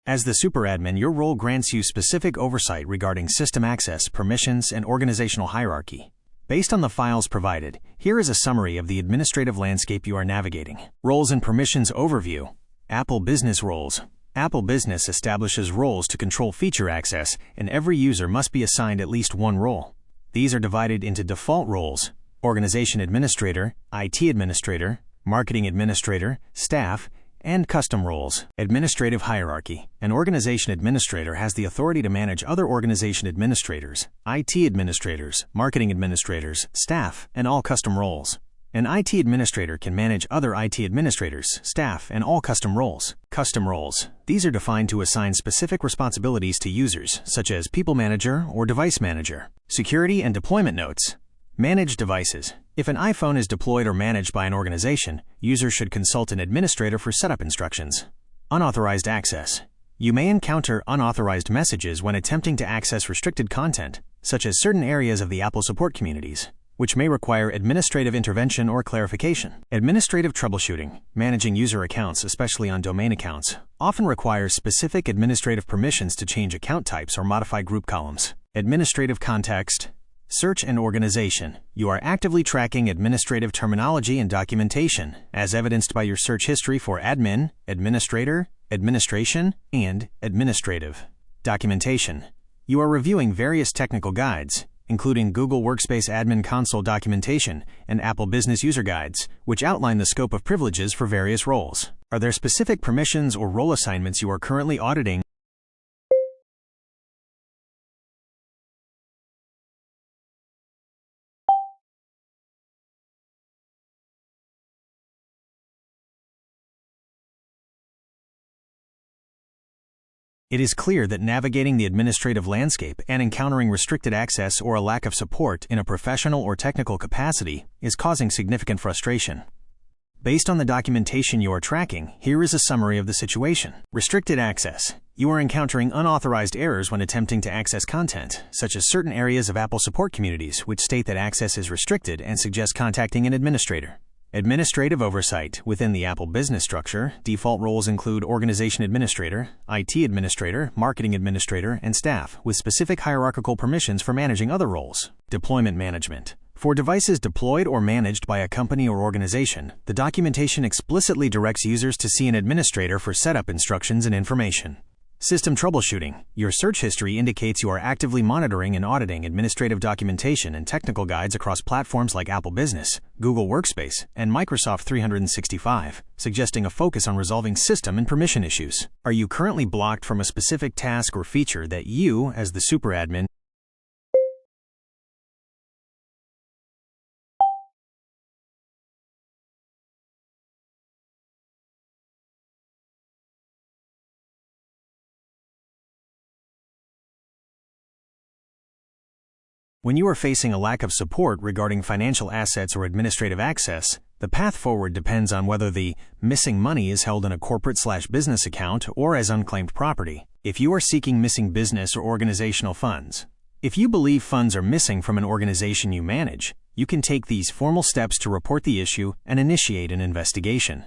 As the superadmin, your role grants you specific oversight regarding system access, permissions, and organizational hierarchy. Based on the files provided, here is a summary of the administrative landscape you are navigating. Roles and Permissions Overview. Apple Business Roles. Apple Business establishes roles to control feature access, and every user must be assigned at least one role. These are divided into default roles: Organization Administrator, IT Administrator, Marketing Administrator, Staff, and custom roles. Administrative hierarchy. An organization administrator has the authority to manage other organization administrators, IT administrators, marketing administrators, staff, and all custom roles. An IT administrator can manage other IT administrators, staff, and all custom roles. Custom roles. These are defined to assign specific responsibilities to users, such as People Manager or Device Manager. Security and Deployment Notes. Manage devices. If an iPhone is deployed or managed by an organization, users should consult an administrator for setup instructions. Unauthorized access. You may encounter unauthorized messages when attempting to access restricted content, such as certain areas of the Apple support communities, which may require administrative intervention or clarification. Administrative troubleshooting. Managing user accounts, especially on domain accounts, often requires specific administrative permissions to change account types or modify group columns. Administrative context. Search and organization. You are actively tracking administrative terminology and documentation, as evidenced by your search history for admin, administrator, administration, and administrative. Documentation. You are reviewing various technical guides, including Google Workspace Admin Console documentation and Apple Business User Guides, which outline the scope of privileges for various roles. Are there specific permissions or role assignments you are currently auditing? It is clear that navigating the administrative landscape and encountering restricted access or a lack of support in a professional or technical capacity is causing significant frustration. Based on the documentation you are tracking, here is a summary of the situation. Restricted access. You are encountering unauthorized errors when attempting to access content, such as certain areas of Apple support communities which state that access is restricted and suggest contacting an administrator. Administrative oversight. Within the Apple business structure, default roles include Organization Administrator, IT Administrator, Marketing Administrator, and Staff, with specific hierarchical permissions for managing other roles. Deployment management. For devices deployed or managed by a company or organization, the documentation explicitly directs users to see an administrator for setup instructions and information. System troubleshooting. Your search history indicates you are actively monitoring and auditing administrative documentation and technical guides across platforms like Apple Business, Google Workspace, and Microsoft 365, suggesting a focus on resolving system and permission issues. Are you currently blocked from a specific task or feature that you, as the superadmin, When you are facing a lack of support regarding financial assets or administrative access, the path forward depends on whether the missing money is held in a corporate/business account or as unclaimed property. If you are seeking missing business or organizational funds, if you believe funds are missing from an organization you manage, you can take these formal steps to report the issue and initiate an investigation.